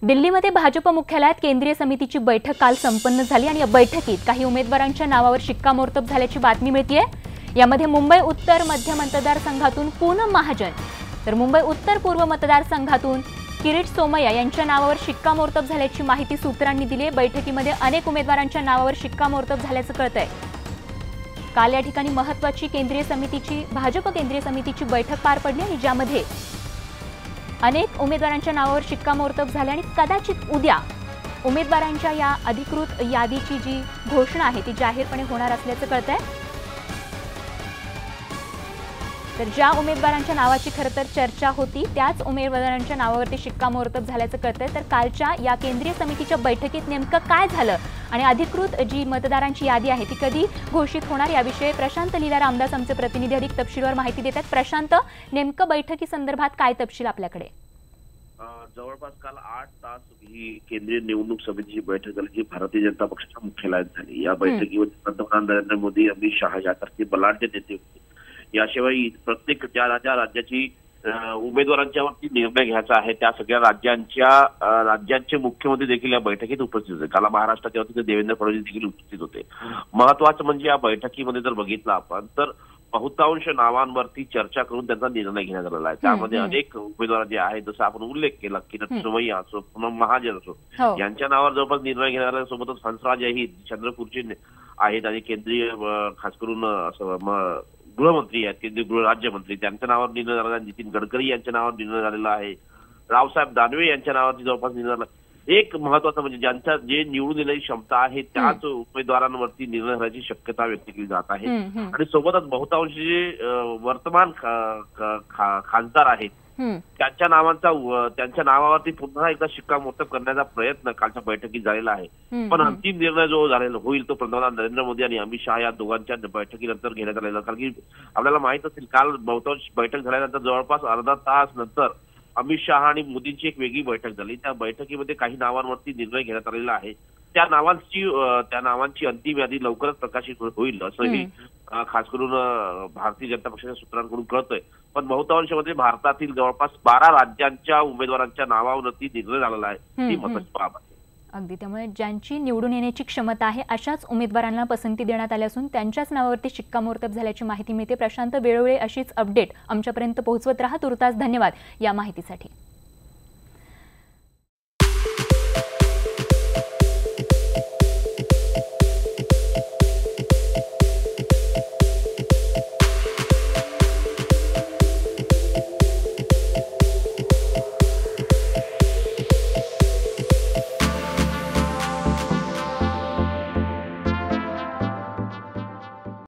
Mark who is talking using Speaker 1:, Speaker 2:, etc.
Speaker 1: दिल्लीमध्ये भाजप मुख्यालयात केंद्रीय समितीची बैठक काल संपन्न झाली आणि या बैठकीत काही उमेदवारांच्या नावावर शिक्कामोर्तब झाल्याची बातमी मिळतेय। यामध्ये मुंबई उत्तर मध्य मतदारसंघातून पूनम महाजन तर मुंबई उत्तर पूर्व मतदारसंघातून किरीट सोमय्या यांच्या नावावर शिक्कामोर्तब झाल्याची माहिती सूत्रांनी दिली आहे। बैठकीमध्ये अनेक उमेदवारांच्या नावावर शिक्कामोर्तब झाल्याचं कळतंय। काल या ठिकाणी महत्त्वाची भाजप केंद्रीय समितीची बैठक पार पडली आणि ज्यामध्ये अनेक उमेदवारांच्या नावावर शिक्कामोर्तब झाले आणि कदाचित उद्या उमेदवारांच्या या अधिकृत यादीची जी घोषणा आहे ती जाहीरपणे होणार असल्याचं कळतंय। तर ज्या उमेदवारांच्या नावाची खरं तर चर्चा होती त्याच उमेदवारांच्या नावावरती शिक्कामोर्तब झाल्याचं कळतंय। तर कालच्या या केंद्रीय समितीच्या बैठकीत नेमकं काय झालं आणि अधिकृत जी मतदारांची यादी आहे ती कधी घोषित होणार याविषयी प्रशांत लीला रामदास आमचे प्रतिनिधी अधिक तपशीलवार माहिती देतात। प्रशांत, नेमकं बैठकीसंदर्भात काय तपशील आपल्याकडे?
Speaker 2: जवळपास काल 8 तास ही केंद्रीय निवडणूक समितीची बैठक झाली जी भारतीय जनता पक्षाच्या मुख्यालयात झाली। या बैठकीमध्ये पंतप्रधान नरेंद्र मोदी, अमित शहा यासारखे बलाढ्य नेते होते। याशिवाय प्रत्येक ज्या राज्याची उमेदवारांच्यावरती निर्णय घ्यायचा आहे त्या सगळ्या राज्यांचे मुख्यमंत्री देखील या बैठकीत उपस्थित होते। काल महाराष्ट्राचे होते देवेंद्र फडणवीस देखील उपस्थित होते। महत्वाचं म्हणजे या बैठकीमध्ये जर बघितलं आपण तर बहुतांश नावांवरती चर्चा करून त्यांचा निर्णय घेण्यात आलेला आहे। त्यामध्ये अनेक उमेदवार जे आहेत जसं आपण उल्लेख केला किरीट सोमय्या असो, पूनम महाजन असो यांच्या नावावर जवळपास निर्णय घेण्यात आला। सोबतच हंसराज अहिर चंद्रपूरचे आहेत आणि केंद्रीय खास करून असं गृहमंत्री आहेत, केंद्रीय गृह राज्यमंत्री त्यांच्या नावावर निर्णय झालेला आहे। नितीन गडकरी यांच्या नावावर निर्णय झालेला आहे। रावसाहेब दानवे यांच्या नावावरती जवळपास निर्णय झाला। एक महत्वाचं म्हणजे ज्यांच्या जे निवडून येण्याची क्षमता आहे त्याच उमेदवारांवरती निर्णय झाल्याची शक्यता व्यक्त केली जात आहे। आणि सोबतच बहुतांश जे वर्तमान खासदार आहेत त्यांच्या नावावरती पुन्हा एकदा शिक्कामोर्तब करण्याचा प्रयत्न कालच्या बैठकीत झालेला आहे। पण अंतिम निर्णय जो झालेला होईल तो पंतप्रधान नरेंद्र मोदी आणि अमित शहा या दोघांच्या बैठकीनंतर घेण्यात आलेला। कारण की आपल्याला माहित असेल काल बहुतांश बैठक झाल्यानंतर जवळपास अर्धा तास नंतर अमित शहा आणि मोदींची एक वेगळी बैठक झाली। त्या बैठकीमध्ये काही नावांवरती निर्णय घेण्यात आलेला आहे। त्या नावांची अंतिम यादी लवकरच प्रकाशित होईल असंही खास करून भारतीय जनता पक्षाच्या सूत्रांकडून कळतंय। पण बहुतांशामध्ये भारतातील जवळपास 12 राज्यांच्या उमेदवारांच्या नावावरती निर्णय झालेला आहे ही महत्त्वाची बाब आहे।
Speaker 1: अगदी, त्यामुळे ज्यांची निवडून येण्याची क्षमता आहे अशाच उमेदवारांना पसंती देण्यात आली असून त्यांच्याच नावावरती शिक्कामोर्तब झाल्याची माहिती मिळते। प्रशांत, वेळोवेळी अशीच अपडेट आमच्यापर्यंत पोहोचवत राहा। तुर्तास धन्यवाद या माहितीसाठी।